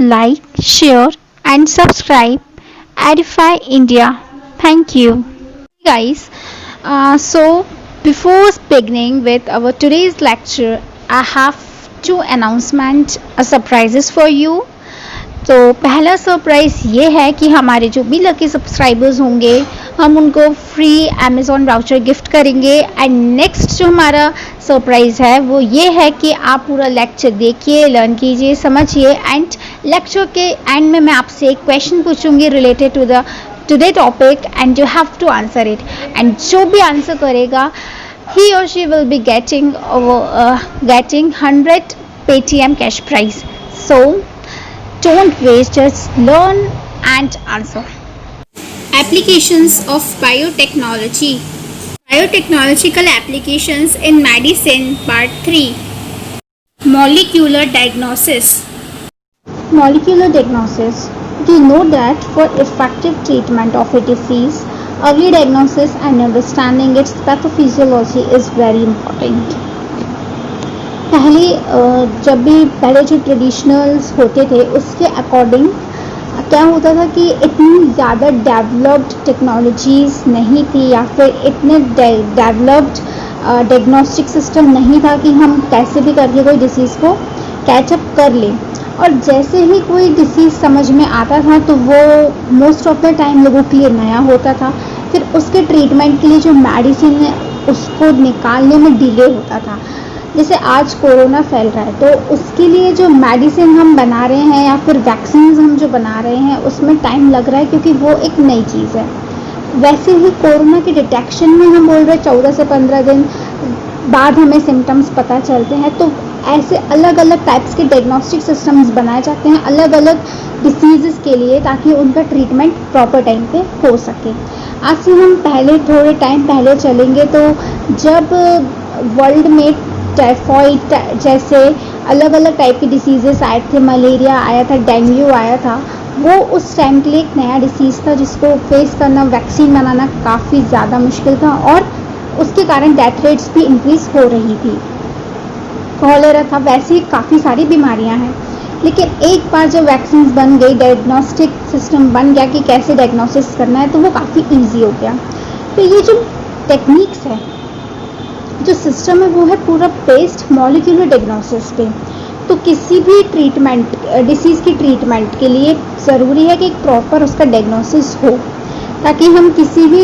like, share, and subscribe Edify India. Thank you. Guys, so before beginning with our today's lecture, I have two announcement surprises for you. तो पहला surprise ये है कि हमारे जो भी लकी सब्सक्राइबर्स होंगे हम उनको फ्री अमेज़ॉन वाउचर गिफ्ट करेंगे। एंड नेक्स्ट जो हमारा सरप्राइज़ है वो ये है कि आप पूरा लेक्चर देखिए, लर्न कीजिए, समझिए एंड लेक्चर के एंड में मैं आपसे एक क्वेश्चन पूछूंगी related to today topic and you have to answer it. And जो भी आंसर करेगा he or she will be getting 100 Paytm cash prize. So don't waste, just learn and answer. Applications of biotechnology. Biotechnological applications in medicine part 3. Molecular diagnosis. Molecular diagnosis. Do you know that for effective treatment of a disease, early diagnosis and understanding its pathophysiology is very important. जब भी पहले जो traditionals होते थे उसके according क्या होता था कि इतनी ज़्यादा डेवलप्ड टेक्नोलॉजीज़ नहीं थी या फिर इतने डेवलप्ड डायग्नोस्टिक सिस्टम नहीं था कि हम कैसे भी करके कोई डिसीज़ को कैचअप कर लें। और जैसे ही कोई डिसीज़ समझ में आता था तो वो मोस्ट ऑफ द टाइम लोगों के लिए नया होता था। फिर उसके ट्रीटमेंट के लिए जो मेडिसिन है उसको निकालने में डिले होता था। जैसे आज कोरोना फैल रहा है तो उसके लिए जो मेडिसिन हम बना रहे हैं या फिर वैक्सीन हम जो बना रहे हैं उसमें टाइम लग रहा है क्योंकि वो एक नई चीज़ है। वैसे ही कोरोना के डिटेक्शन में हम बोल रहे हैं 14 से 15 दिन बाद हमें सिम्टम्स पता चलते हैं। तो ऐसे अलग अलग टाइप्स के डायग्नोस्टिक सिस्टम्स बनाए जाते हैं अलग अलग डिसीज़ के लिए ताकि उनका ट्रीटमेंट प्रॉपर टाइम पे हो सके। आज से हम थोड़े टाइम पहले चलेंगे तो जब वर्ल्ड में टाइफॉइड जैसे अलग अलग टाइप के डिसीज़ेस आए थे, मलेरिया आया था, डेंगू आया था, वो उस टाइम के लिए एक नया डिसीज़ था जिसको फेस करना, वैक्सीन बनाना काफ़ी ज़्यादा मुश्किल था और उसके कारण डेथ रेट्स भी इंक्रीज़ हो रही थी। कॉलेरा था, वैसे ही काफ़ी सारी बीमारियां हैं। लेकिन एक बार जब वैक्सीन बन गई, डायग्नोस्टिक सिस्टम बन गया कि कैसे डायग्नोसिस करना है तो वो काफ़ी ईजी हो गया। तो ये जो टेक्निक्स है, जो सिस्टम है वो है पूरा बेस्ड मॉलिक्यूलर डायग्नोसिस पे। तो किसी भी ट्रीटमेंट डिसीज़ की ट्रीटमेंट के लिए ज़रूरी है कि एक प्रॉपर उसका डायग्नोसिस हो ताकि हम किसी भी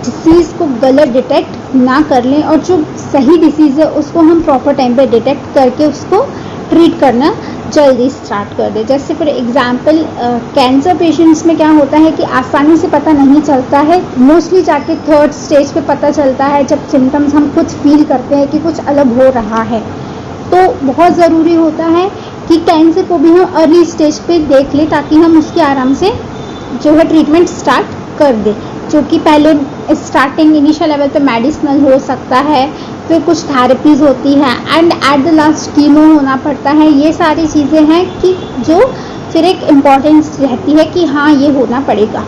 डिसीज़ को गलत डिटेक्ट ना कर लें और जो सही डिसीज़ है उसको हम प्रॉपर टाइम पे डिटेक्ट करके उसको ट्रीट करना जल्दी स्टार्ट कर दें। जैसे फॉर एग्जांपल कैंसर पेशेंट्स में क्या होता है कि आसानी से पता नहीं चलता है, मोस्टली जाके 3rd स्टेज पे पता चलता है जब सिम्टम्स हम खुद फील करते हैं कि कुछ अलग हो रहा है। तो बहुत ज़रूरी होता है कि कैंसर को भी हम अर्ली स्टेज पे देख लें ताकि हम उसके आराम से जो है ट्रीटमेंट स्टार्ट कर दें। जो कि पहले स्टार्टिंग इनिशियल लेवल पे मेडिसिनल हो सकता है, फिर कुछ थेरेपीज़ होती हैं and at the last chemo होना पड़ता है। ये सारी चीज़ें हैं कि जो फिर एक इम्पॉर्टेंस रहती है कि हाँ ये होना पड़ेगा।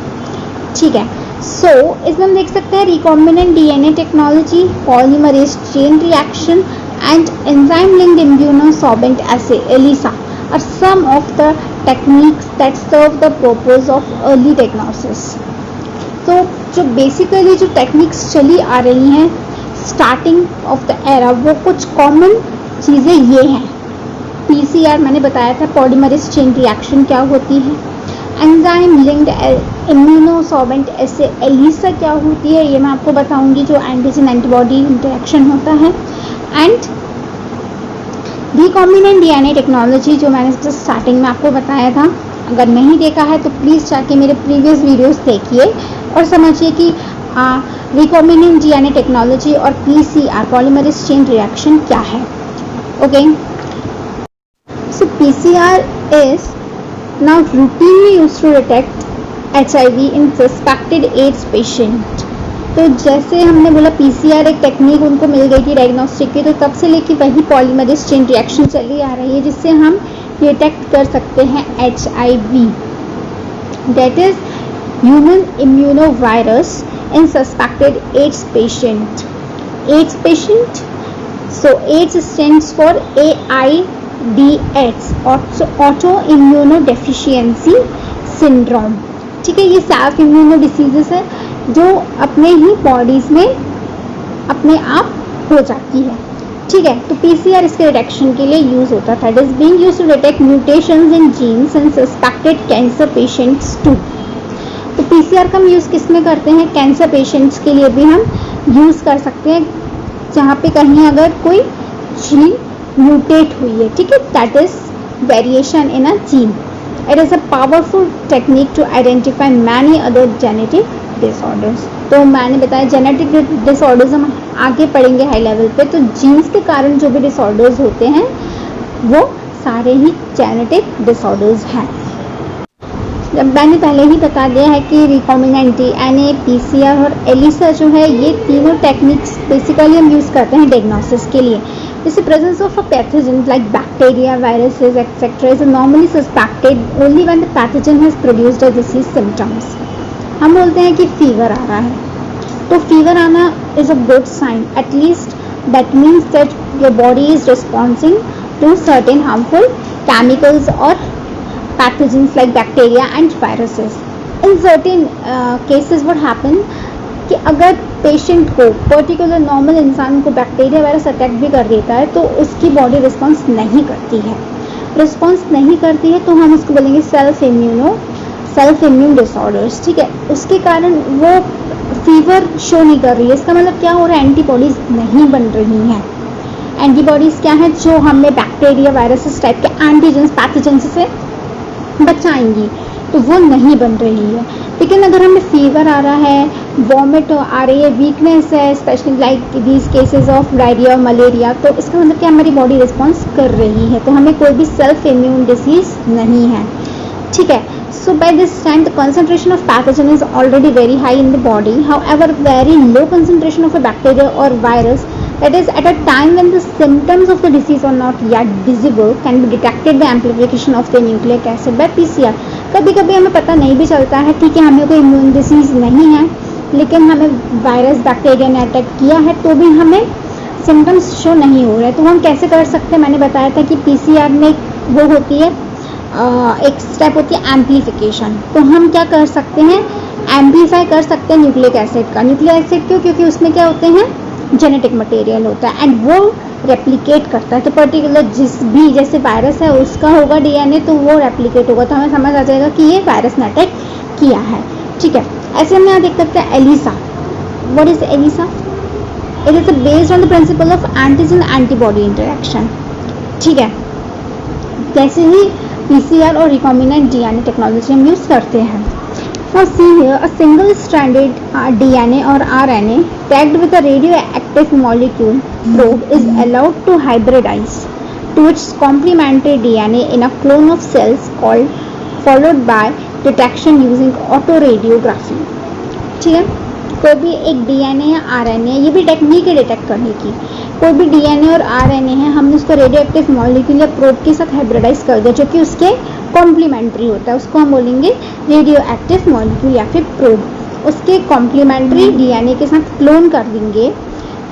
ठीक है, सो इसमें हम देख सकते हैं recombinant DNA technology, polymerase chain reaction and enzyme linked immunosorbent essay ELISA are some of the techniques that serve the purpose of early diagnosis. तो जो बेसिकली जो टेक्निक्स चली आ रही हैं स्टार्टिंग ऑफ द एरा वो कुछ कॉमन चीज़ें ये हैं। PCR मैंने बताया था, पॉलीमरेज चेन रिएक्शन क्या होती है, एंजाइम लिंक्ड इम्यूनोसॉर्बेंट एसे ELISA क्या होती है ये मैं आपको बताऊंगी, जो एंटीजन एंटीबॉडी इंटरेक्शन होता है, एंड रिकॉम्बिनेंट डीएनए टेक्नोलॉजी जो मैंने जस्ट स्टार्टिंग में आपको बताया था। अगर नहीं देखा है तो प्लीज़ जाके मेरे प्रीवियस वीडियोस देखिए और समझिए कि रिकॉम्बिनेंट डीएनए टेक्नोलॉजी और PCR पॉलीमरेज चेन रिएक्शन क्या है। Okay, so PCR is now routinely used to detect HIV in suspected AIDS patient। तो जैसे हमने बोला PCR एक टेक्निक उनको मिल गई थी डायग्नोस्टिक की, तो तब से लेके वही पॉलीमरेज चेन रिएक्शन चली आ रही है जिससे हम डिटेक्ट कर सकते हैं HIV, that is human immunovirus in suspected AIDS patient। AIDS patient, so AIDS stands for AI AIDS, auto immuno deficiency syndrome. ठीक है, ये सेल्फ इम्यूनो डिसीजेस है जो अपने ही बॉडीज में अपने आप हो जाती है। ठीक है, तो PCR इसके डिटेक्शन के लिए यूज होता था। It is being used to detect mutations in genes in suspected cancer patients too. तो PCR का हम यूज़ किस में करते हैं? कैंसर पेशेंट्स के लिए भी हम यूज़ कर सकते हैं, जहाँ पे कहीं अगर कोई जीन म्यूटेट हुई है। ठीक है, that is variation in a gene. It is a powerful technique to identify many other genetic disorders. तो मैंने बताया जेनेटिक डिसऑर्डर्स हम आगे पढ़ेंगे हाई लेवल पे। तो जीन्स के कारण जो भी डिसऑर्डर्स होते हैं वो सारे ही जेनेटिक डिसऑर्डर्स हैं। जब मैंने पहले ही बता दिया है कि रिकॉम्बिनेंट DNA, PCR और ELISA जो है, ये तीनों टेक्निक्स बेसिकली हम यूज़ करते हैं डायग्नोसिस के लिए। जैसे presence of a pathogen like bacteria, viruses etcetera is normally suspected only when the pathogen has produced a disease symptoms. हम बोलते हैं कि फीवर आ रहा है, तो फीवर आना is a good sign, at least that means that your body is responding to certain harmful chemicals और pathogens like bacteria and viruses. In certain cases what happen कि अगर पेशेंट को पर्टिकुलर नॉर्मल इंसान को बैक्टीरिया वायरस अटैक भी कर देता है तो उसकी बॉडी रिस्पॉन्स नहीं करती है। रिस्पॉन्स नहीं करती है तो हम उसको बोलेंगे सेल्फ इम्यून डिसऑर्डर्स। ठीक है, उसके कारण वो फीवर शो नहीं कर रही है। इसका मतलब क्या हो रहा है? एंटीबॉडीज नहीं बन रही हैं। एंटीबॉडीज क्या है? जो हमें बैक्टीरिया वायरसेस टाइप के एंटीजेंस पैथोजेंस से बचाएंगी, तो वो नहीं बन रही है। लेकिन अगर हमें फीवर आ रहा है, वॉमिट आ रही है, वीकनेस है, specially like these cases of diarrhoea, malaria, तो इसका मतलब क्या हमारी बॉडी रिस्पॉन्स कर रही है, तो हमें कोई भी सेल्फ इम्यून डिसीज नहीं है। ठीक है, so by this time the concentration of pathogen is already very high in the body. However, very low concentration of a bacteria or virus, that is at a time when the symptoms of the disease are not yet visible, can be detected by amplification of the nucleic acid by PCR. कभी कभी हमें पता नहीं भी चलता है, ठीक है, हमें कोई इम्यून डिसीज नहीं है, लेकिन हमें वायरस बैक्टीरिया ने अटैक किया है, तो भी हमें सिम्टम्स शो नहीं हो रहे हैं। तो हम कैसे कर सकते हैं? मैंने बताया था कि PCR में वो होती है, एक स्टेप होती है एम्प्लीफिकेशन। तो हम क्या कर सकते हैं? एम्प्लीफाई कर सकते हैं न्यूक्लिक एसिड का। न्यूक्लिक एसिड क्यों? क्योंकि उसमें क्या होते हैं? जेनेटिक मटेरियल होता है एंड वो रेप्लिकेट करता है। तो पर्टिकुलर जिस भी जैसे वायरस है उसका होगा DNA, तो वो रेप्लिकेट होगा, तो हमें समझ आ जाएगा कि ये वायरस ने अटैक किया है। ठीक है, ऐसे हम यहाँ देख सकते हैं ELISA। What is ELISA? It is based on the principle of antigen antibody interaction. ठीक है, जैसे ही PCR और रिकॉम्बिनेंट DNA टेक्नोलॉजी हम यूज़ करते हैं। Now see here, a single-stranded DNA or RNA tagged with a radioactive molecule probe is allowed to hybridize to its complementary DNA in a clone of cells followed by detection using autoradiography. ठीक है, कोई भी एक DNA या RNA, ये भी technique है detect करने की। कोई भी DNA और RNA है, हमने उसको रेडियोएक्टिव मॉलिक्यूल या प्रोब के साथ हाइब्रिडाइज कर दिया जो कि उसके कॉम्प्लीमेंट्री होता है, उसको हम बोलेंगे रेडियो एक्टिव मॉलिक्यूल या फिर प्रोब। उसके कॉम्प्लीमेंट्री DNA के साथ क्लोन कर देंगे,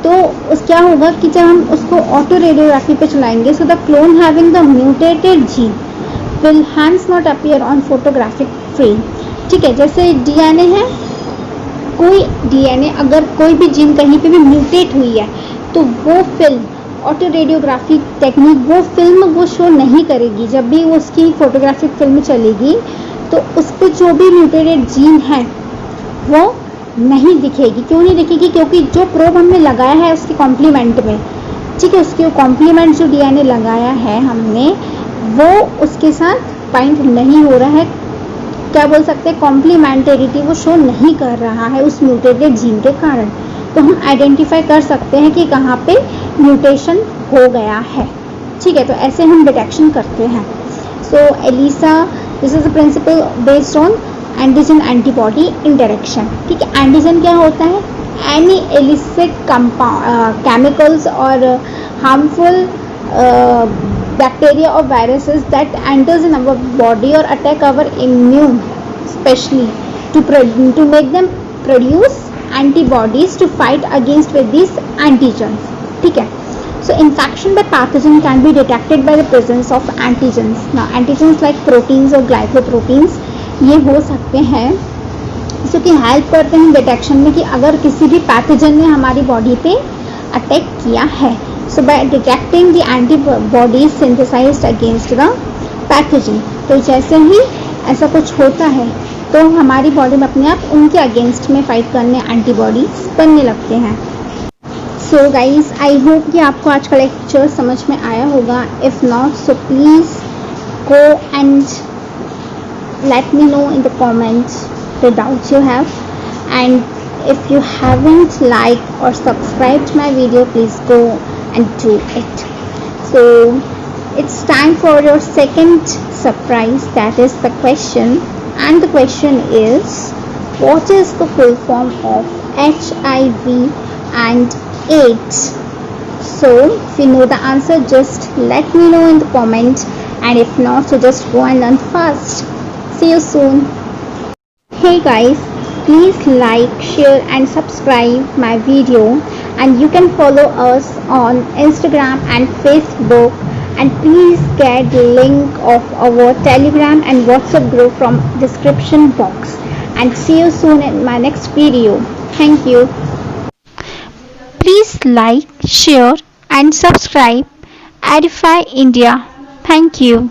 तो उस क्या होगा कि जब हम उसको ऑटो रेडियोग्राफी पे चलाएंगे, so the clone having the mutated gene will hence not appear on photographic frame. ठीक है, जैसे DNA है, कोई DNA अगर कोई भी जीन कहीं पे भी म्यूटेट हुई है तो वो फिल्म ऑटो रेडियोग्राफी टेक्निक वो फिल्म वो शो नहीं करेगी। जब भी वो उसकी फोटोग्राफिक फिल्म चलेगी तो उस पर जो भी म्यूटेटेड जीन है वो नहीं दिखेगी। क्यों नहीं दिखेगी? क्योंकि जो प्रोब हमने लगाया है उसके कॉम्प्लीमेंट में, ठीक है, उसके कॉम्प्लीमेंट जो DNA लगाया है हमने, वो उसके साथ बाइंड नहीं हो रहा है। क्या बोल सकते हैं? कॉम्प्लीमेंटेरिटी वो शो नहीं कर रहा है उस म्यूटेटेड जीन के कारण। तो हम आइडेंटिफाई कर सकते हैं कि कहाँ पे म्यूटेशन हो गया है। ठीक है, तो ऐसे हम डिटेक्शन करते हैं। सो ELISA, this is the principle based on antigen antibody interaction. ठीक है, एंटीजन क्या होता है? एनी इलिसिट केमिकल्स और harmful bacteria or viruses that enters in our body or attack our immune, especially to make them produce antibodies to fight against with these antigens. ठीक है, So infection by pathogen can be detected by the presence of antigens. Now antigens like proteins और glycoproteins ये हो सकते हैं जो कि help करते हैं डिटेक्शन में कि अगर किसी भी पैथोजन ने हमारी बॉडी पे अटैक किया है. So by detecting the antibodies synthesised against the pathogen, तो जैसे ही ऐसा कुछ होता है तो हमारी बॉडी में अपने आप उनके अगेंस्ट में फाइट करने एंटीबॉडीज बनने लगते हैं. सो गाइज आई होप कि आपको आज का लेक्चर समझ में आया होगा. If not so please go and let me know in the comments the doubts you have, and if you haven't liked or subscribed my video, please go and do it. So it's time for your second surprise, that is the question, and the question is, what is the full form of HIV and AIDS? So if you know the answer, just let me know in the comment, and if not, so just go and learn fast. See you soon. Hey guys, please like, share and subscribe my video, and you can follow us on Instagram and Facebook, and please get the link of our Telegram and WhatsApp group from description box, and see you soon in my next video. Thank you. Please like, share and subscribe Edify India. Thank you.